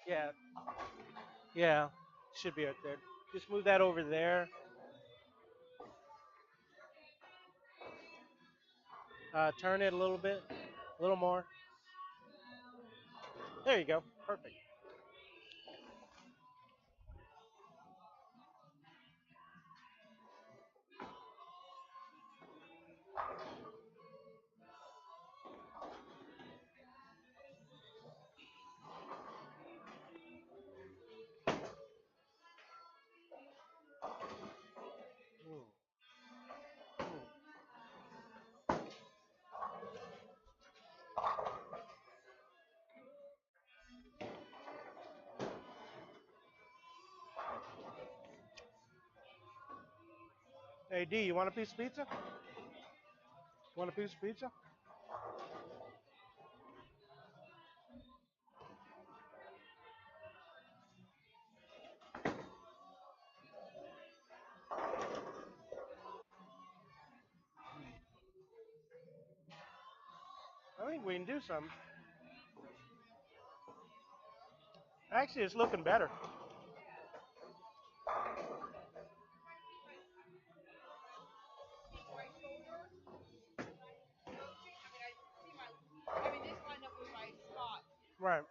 Yeah, yeah, should be right there. Just move that over there. Turn it a little bit, a little more. There you go. Perfect. Mm, mm. Hey D, you want a piece of pizza? Want a piece of pizza? I think we can do some. Actually, it's looking better. Right.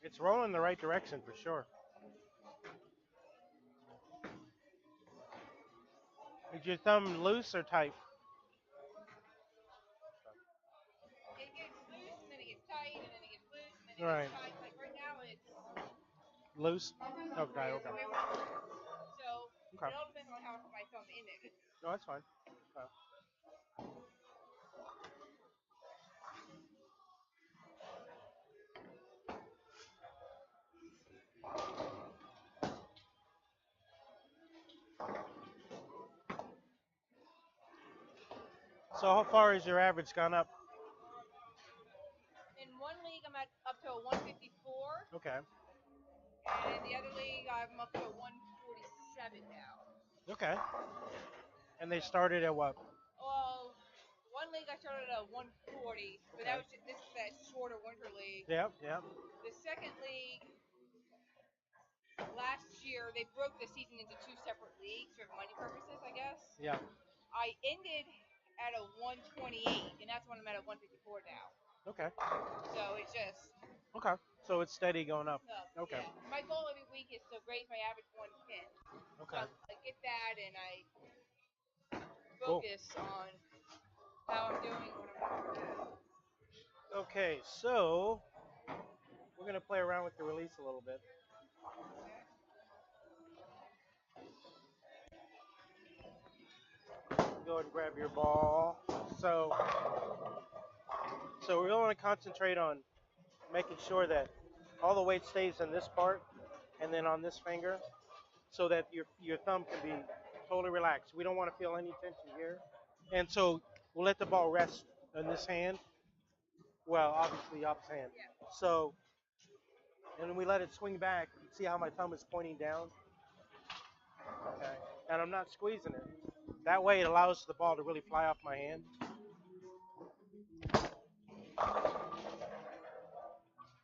It's rolling the right direction for sure. Is your thumb loose or tight? Right. Loose? Okay, okay. Okay. No, that's fine. Okay. So how far has your average gone up? Okay. Okay. And they started at what? Okay. Yep, yep. Yeah. Okay. Okay. So it's steady going up. Okay. Okay. Cool. Okay, so we're gonna play around with the release a little bit. Go ahead and grab your ball. So, so we want to concentrate on making sure that all the weight stays in this part and then on this finger, so that your thumb can be totally relaxed. We don't want to feel any tension here. And so we'll let the ball rest in this hand. Well, obviously opposite hand. So, and then we let it swing back. See how my thumb is pointing down? Okay. And I'm not squeezing it. That way it allows the ball to really fly off my hand.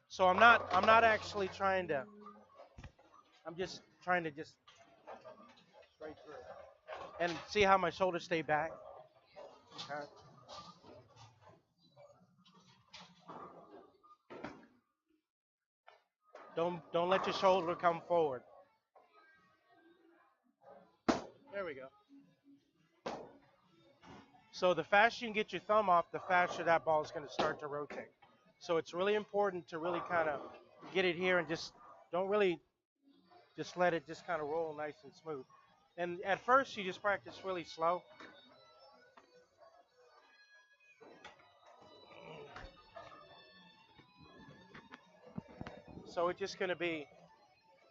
So I'm not actually trying to, I'm just trying to just straight through. And see how my shoulders stay back? Okay. Don't let your shoulder come forward. There we go. So the faster you can get your thumb off, the faster that ball is going to start to rotate. So it's really important to really kind of get it here and just don't really just let it just kind of roll nice and smooth. And at first you just practice really slow. So it's just going to be,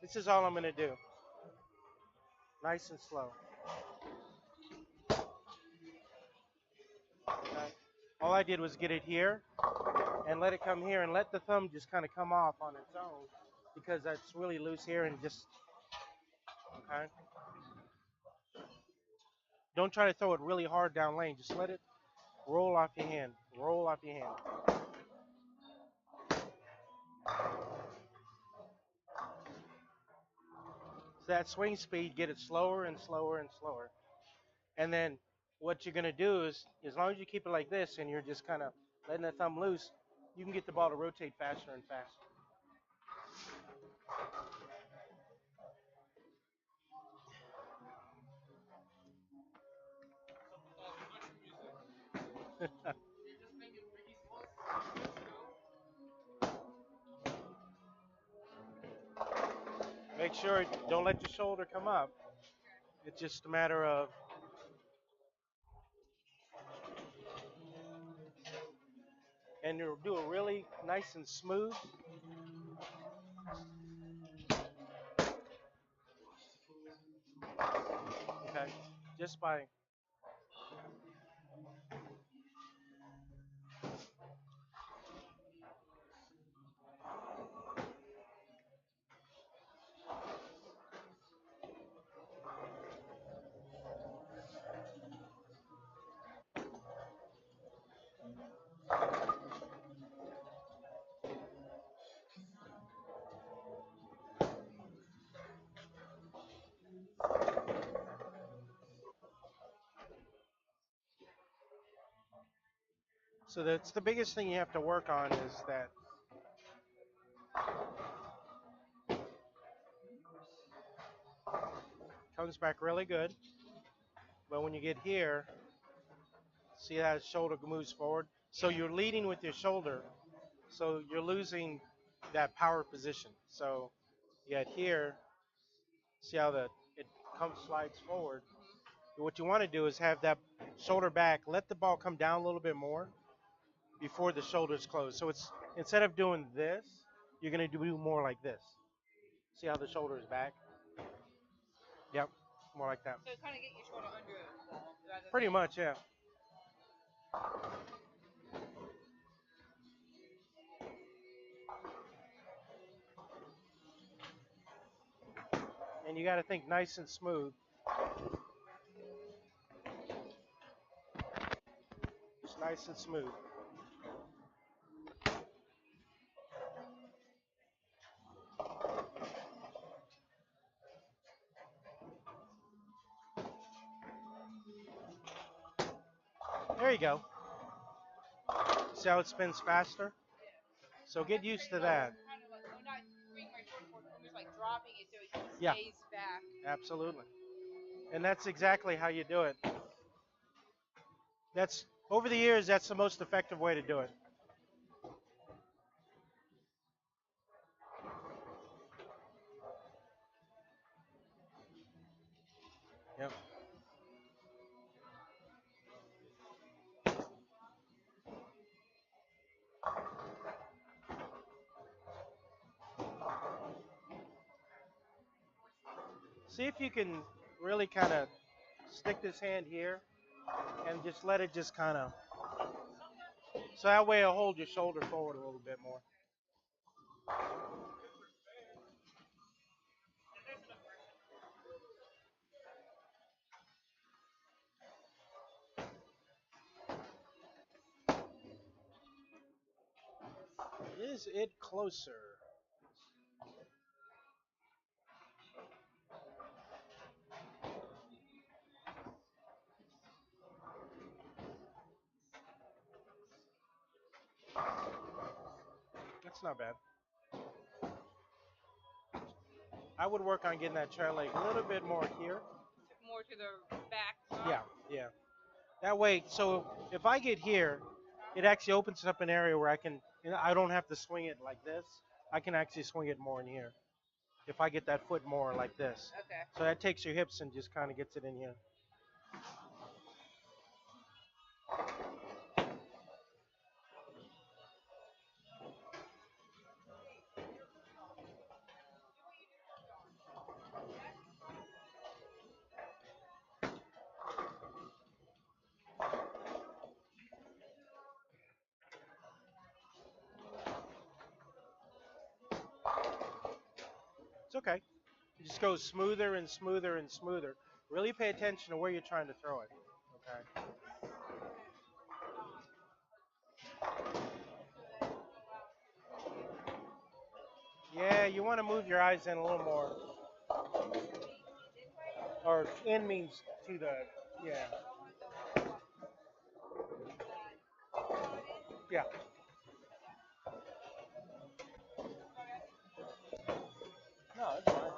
this is all I'm going to do. Nice and slow. Okay. All I did was get it here and let it come here and let the thumb just kind of come off on its own because that's really loose here and just, okay. Don't try to throw it really hard down lane. Just let it roll off your hand. Roll off your hand. So that swing speed, get it slower and slower and slower. And then what you're going to do is, as long as you keep it like this and you're just kind of letting the thumb loose, you can get the ball to rotate faster and faster. Make sure, don't let your shoulder come up. It's just a matter of, and you'll do it really nice and smooth. Okay, just by, so that's the biggest thing you have to work on is that comes back really good, but when you get here, see how his shoulder moves forward? So you're leading with your shoulder, so you're losing that power position. So you get here, see how it comes slides forward. What you want to do is have that shoulder back, let the ball come down a little bit more before the shoulders close. So it's instead of doing this, you're going to do more like this. See how the shoulder is back? Yep, more like that. So kind of get your shoulder under the ball. Pretty much, yeah. And you got to think nice and smooth. Just nice and smooth. There you go. See how it spins faster? So get used to that. Kind of like, I'm not bringing my shoulder forward, almost like dropping it so it Yeah, stays back. absolutely. And that's exactly how you do it. That's over the years, that's the most effective way to do it. Yep. See if you can really kind of stick this hand here and just let it just kind of, so that way it'll hold your shoulder forward a little bit more. Is it closer? That's not bad. I would work on getting that trail leg a little bit more here. More to the back. Yeah, yeah. That way, so if I get here, it actually opens up an area where I can, I don't have to swing it like this. I can actually swing it more in here. If I get that foot more like this. Okay. So that takes your hips and just kind of gets it in here. It's okay. It just goes smoother and smoother and smoother. Really pay attention to where you're trying to throw it. Okay. Yeah, you want to move your eyes in a little more. Or in means to the, yeah. Yeah. No, it's fine.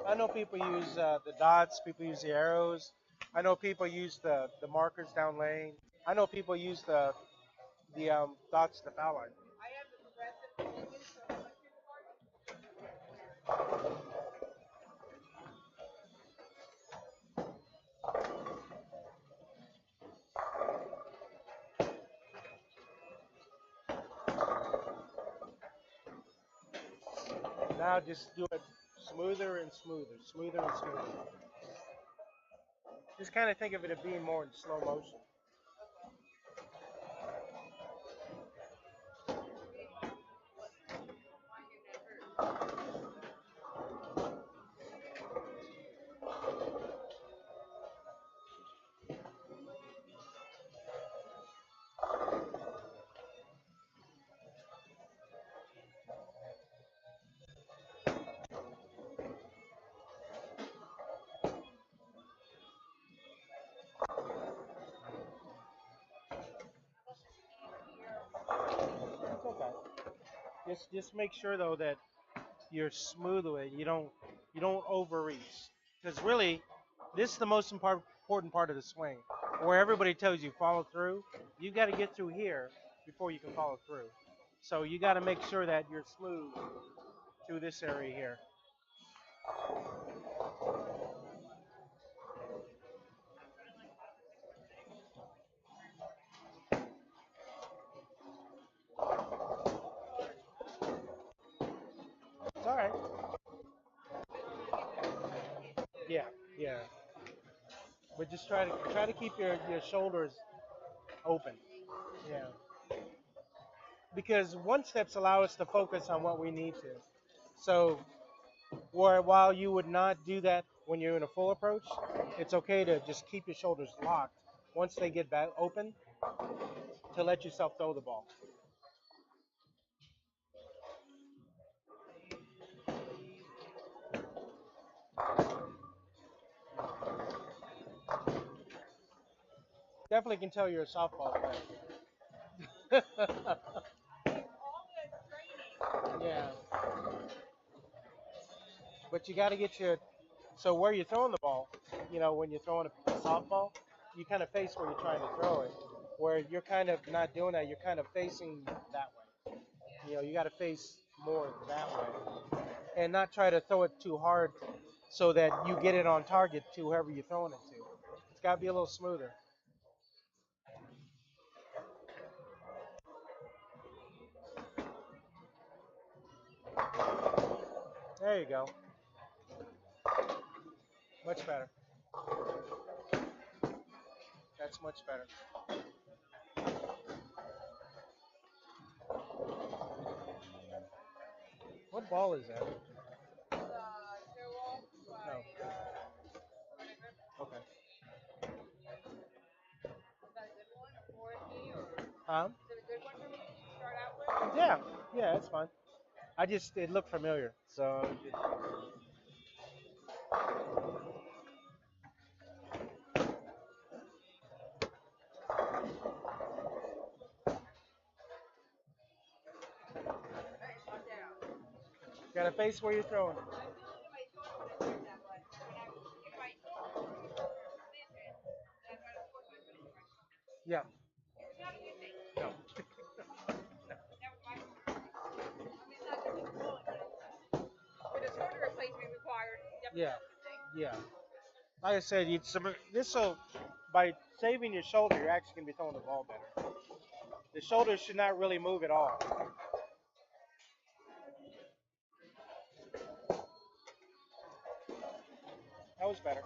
I know people use the dots, people use the arrows. I know people use the markers down lane. I know people use the dots to foul line. Now just do it smoother and smoother, smoother and smoother. Just kind of think of it as being more in slow motion. It's okay. Just make sure though that you're smooth with it. You don't overreach. Because really, this is the most important part of the swing. Where everybody tells you follow through, you got to get through here before you can follow through. So you got to make sure that you're smooth through this area here. It's all right. Yeah, yeah. But just try to keep your shoulders open. Yeah. Because one steps allow us to focus on what we need to. So while you would not do that when you're in a full approach, it's okay to just keep your shoulders locked once they get back open to let yourself throw the ball. Definitely can tell you're a softball player. Yeah, but you got to get your so where you're throwing the ball. When you're throwing a softball, you kind of face where you're trying to throw it. Where you're kind of not doing that, you're kind of facing that way. You got to face more that way, and not try to throw it too hard, so that you get it on target to whoever you're throwing it to. It's got to be a little smoother. There you go. Much better. That's much better. What ball is that? No. Okay. Huh? Yeah. Yeah, it's fine. It looked familiar, so gotta face where you're throwing. Yeah. No. Yeah. Yeah. Like I said, this will by saving your shoulder, you're actually gonna be throwing the ball better. The shoulders should not really move at all. That was better.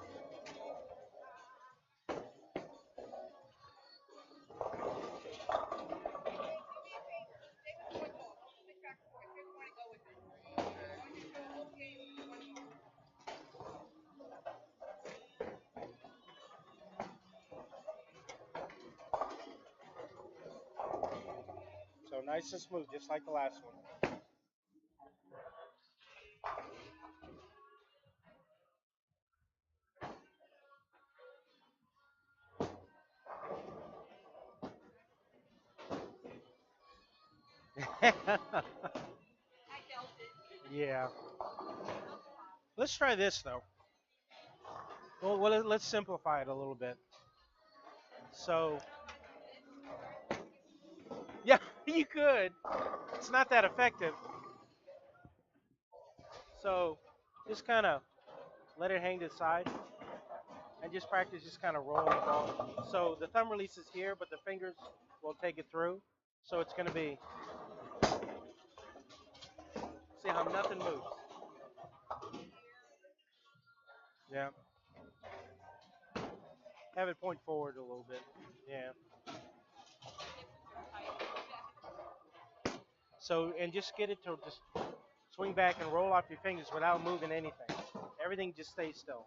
nice and smooth, just like the last one. I felt it. Yeah. Let's try this though. Well, let's simplify it a little bit. So, yeah, you could. It's not that effective. So, just kind of let it hang to the side and just practice just kind of rolling the ball. So the thumb releases here, but the fingers will take it through. So it's going to be, see how nothing moves. Yeah. Have it point forward a little bit. Yeah. So, and just get it to just swing back and roll off your fingers without moving anything. Everything just stays still.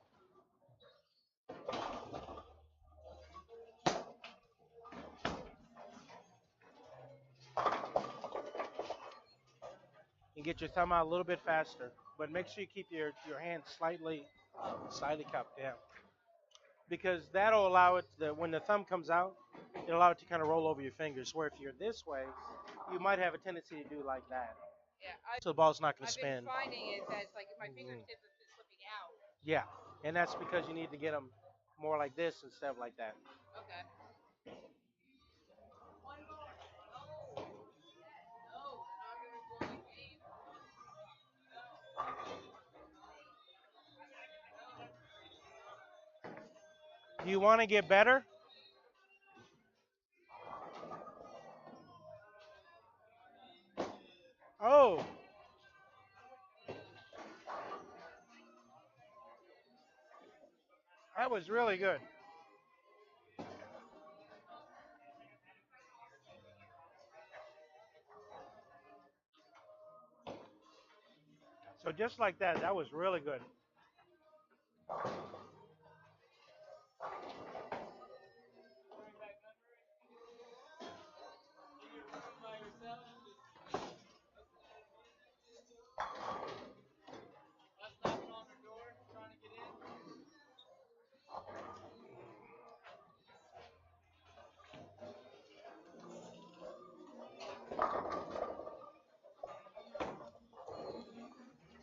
And get your thumb out a little bit faster. But make sure you keep your hand slightly cupped, yeah. Because that'll allow it, when the thumb comes out, it'll allow it to kind of roll over your fingers. Where if you're this way, you might have a tendency to do like that. Yeah, So the ball's not going to I've been spin. finding is that it's like my Mhm. fingertips have been slipping out. Yeah, and that's because you need to get them more like this instead of like that. Okay. Do you want to get better? Oh, that was really good. So just like that, that was really good.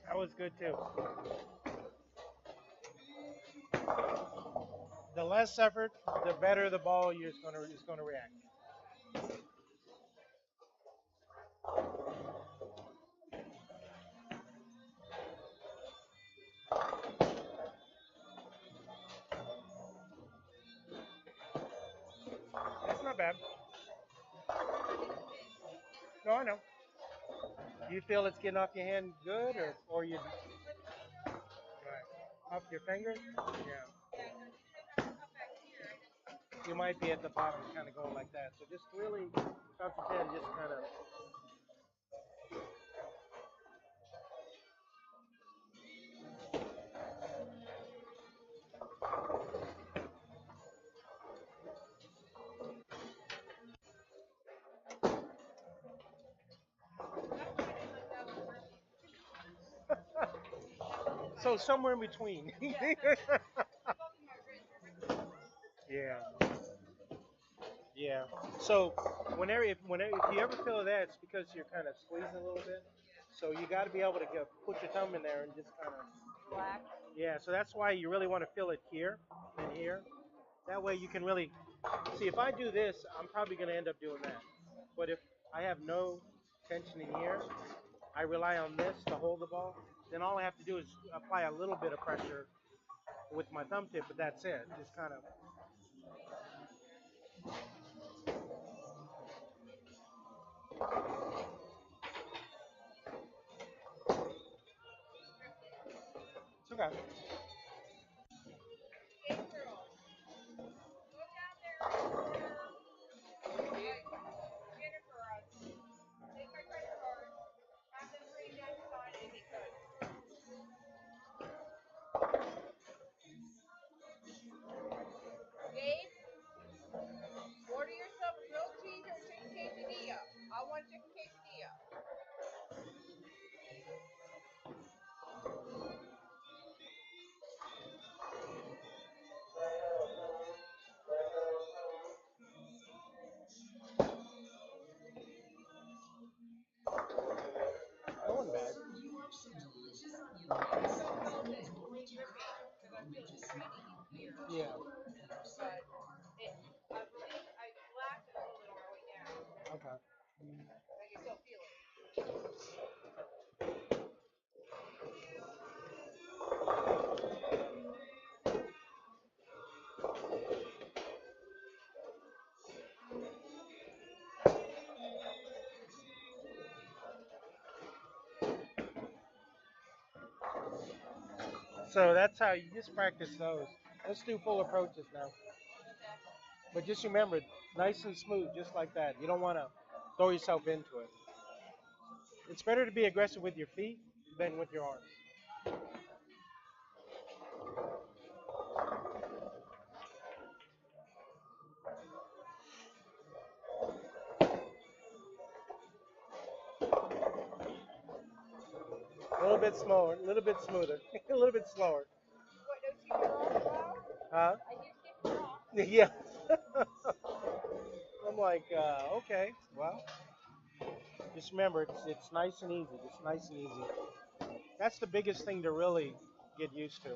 That was good too. The less effort, the better the ball is going to react. That's not bad. No, I know. Do you feel it's getting off your hand good, or you right, off your fingers? Yeah. You might be at the bottom, kind of going like that. So just really concentrate and just kind of. So somewhere in between. Yeah, yeah. So whenever if you ever feel that, it's because you're kind of squeezing a little bit. So you got to be able to put your thumb in there and just kind of. Black. Yeah. So that's why you really want to feel it here and here. That way you can really see. If I do this, I'm probably going to end up doing that. But if I have no tension in here, I rely on this to hold the ball. Then all I have to do is apply a little bit of pressure with my thumb tip, but that's it. Just kind of. It's okay. Gabe, order yourself a grilled cheese or a chicken quesadilla. I want chicken Yeah. but it, I believe I laughed it a little bit on my way down. Okay. I can still feel it. So that's how you just practice those. Let's do full approaches now. Okay. But just remember, nice and smooth, just like that. You don't want to throw yourself into it. It's better to be aggressive with your feet than with your arms. A little bit slower, a little bit smoother, a little bit slower. What? No keep your arms out? Huh? I hear keep your arms. Yeah. I'm like, okay, well, just remember, it's nice and easy. It's nice and easy. That's the biggest thing to really get used to.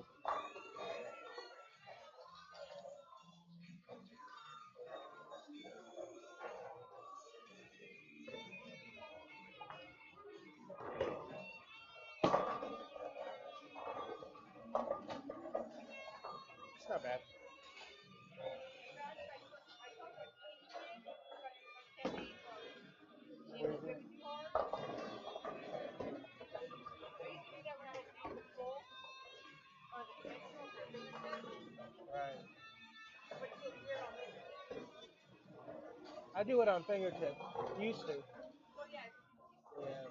It's not bad. I talked about eating it, but on 10 days from eating Hmm. maybe too hard. I used to do that when I had to eat the full on the conventional for a fingertip, Right. but it feels weird on fingertip. I do it on fingertips. Used to. Well, yeah, it's just used to it. Yeah.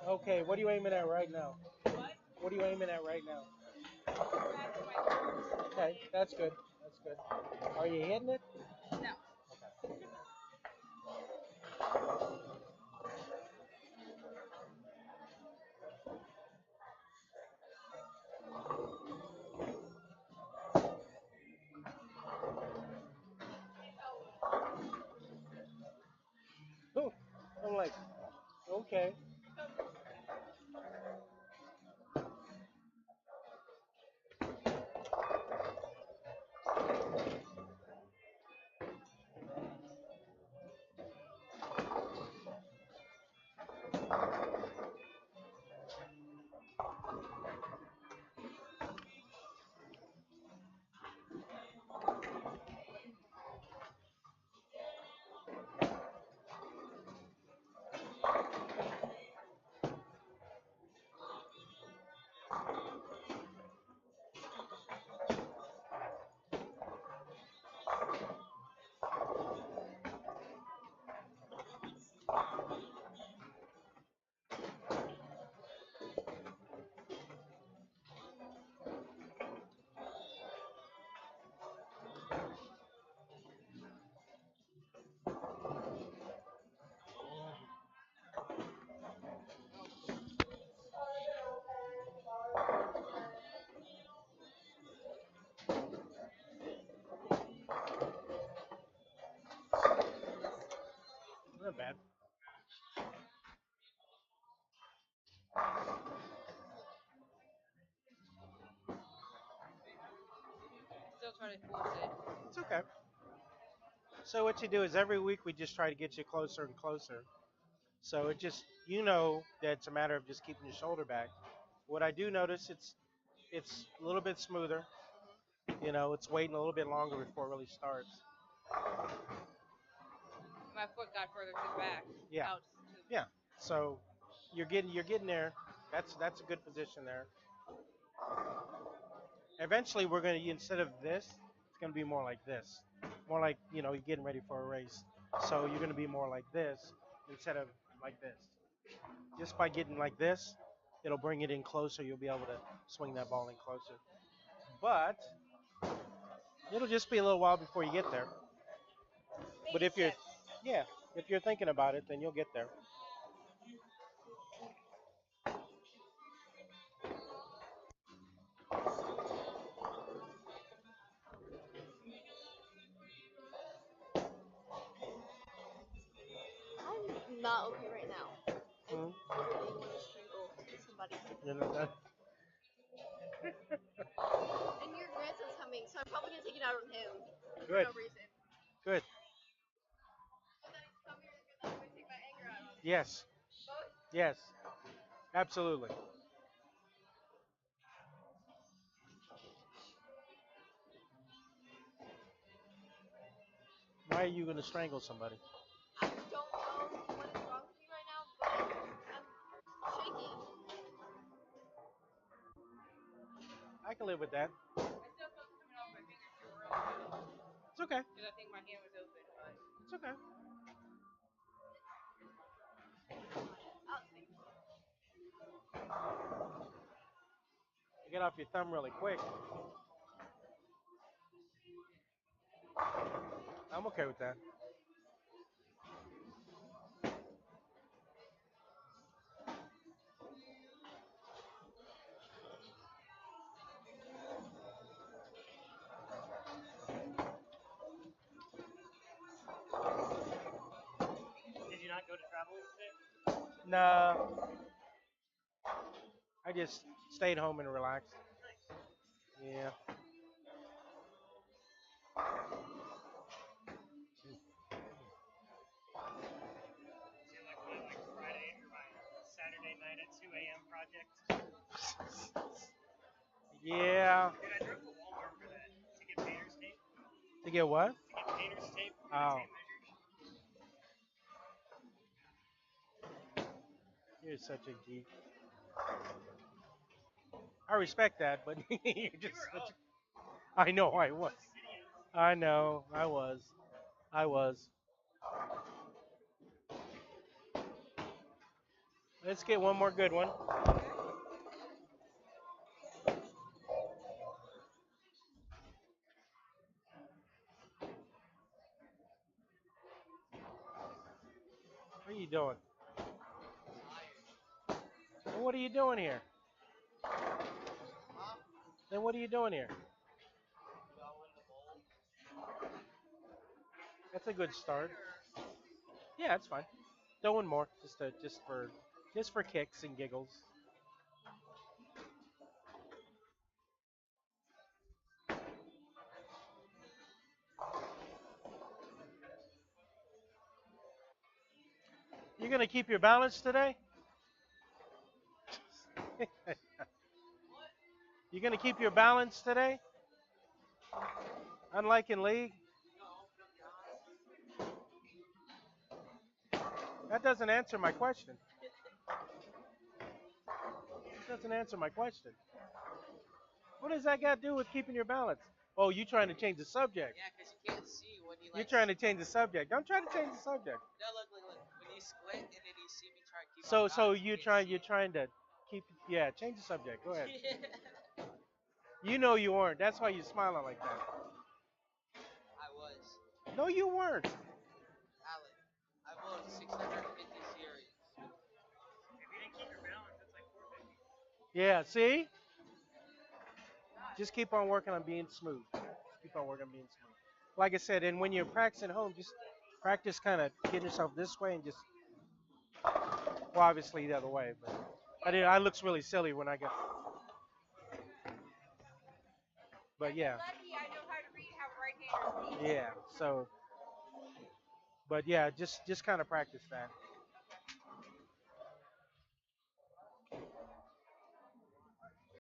Okay, what are you aiming at right now? What? What are you aiming at right now? Back to my third Okay, in. that's good. That's good. Are you hitting it? No. Okay. I'm like, okay. Not bad. Still trying to force it. It's okay. So what you do is every week we just try to get you closer and closer. So it just that it's a matter of just keeping your shoulder back. What I do notice it's a little bit smoother. It's waiting a little bit longer before it really starts. My foot got further to the back. Yeah, Out to. yeah. So you're getting there. That's a good position there. Eventually we're gonna instead of this, it's gonna be more like this. More like you're getting ready for a race. So you're gonna be more like this instead of like this. Just by getting like this, it'll bring it in closer. You'll be able to swing that ball in closer. But it'll just be a little while before you get there. But Baby if you're, steps. yeah, if you're thinking about it, then you'll get there. not okay right now. I Hmm? literally want to strangle somebody. You know that? And your grandson's coming, so I'm probably gonna take it out on him for Good. no reason. Good. But then he's coming here because I'm gonna take my anger out on him. Yes. Both. Yes. Absolutely. Why are you going to strangle somebody? I don't know what is wrong with me right now, but I'm shaking. I can live with that. I still felt coming off my fingers too early It's okay. because I think my hand was open, but It's okay. I'll take it. Get off your thumb really quick. I'm okay with that. Did you not go to travel today? No, I just stayed home and relaxed. Yeah. See, like my Friday or my Saturday night at 2 a.m. project. Yeah. Dude, I drove to Walmart for that to get painter's tape. To get what? To get painter's tape for the Oh, tape measures. you're such a geek. I respect that, but you're You just were such. up. I know I You was. took videos. I know I was. I was. Let's get one more good one. What are you doing? Then what are you doing here? Then what are you doing here? That's a good start. Yeah, that's fine. Throw one more, just for kicks and giggles. You gonna keep your balance today? You gonna keep your balance today? Unlike in league? That doesn't answer my question. It doesn't answer my question. What does that got to do with keeping your balance? Oh, you trying to change the subject? Yeah, because you can't see when you You're like. trying to change the subject. Don't try to change the subject. No, look. When you split and then you see me try to keep my So balance, you can't see you're it. trying to keep, yeah, change the subject. Go ahead. Yeah. You know you weren't. That's why you're smiling like that. I was. No, you weren't. Alan, I won 650 series. If you didn't keep your balance, it's like 450. Yeah, see? Just keep on working on being smooth. Just keep on working on being smooth. Like I said, and when you're practicing home, just practice kind of getting yourself this way and just, well, obviously the other way. But I looks really silly when I go. But yeah, Lucky I know how to read how right-handers read. yeah. So, but yeah, just kind of practice that.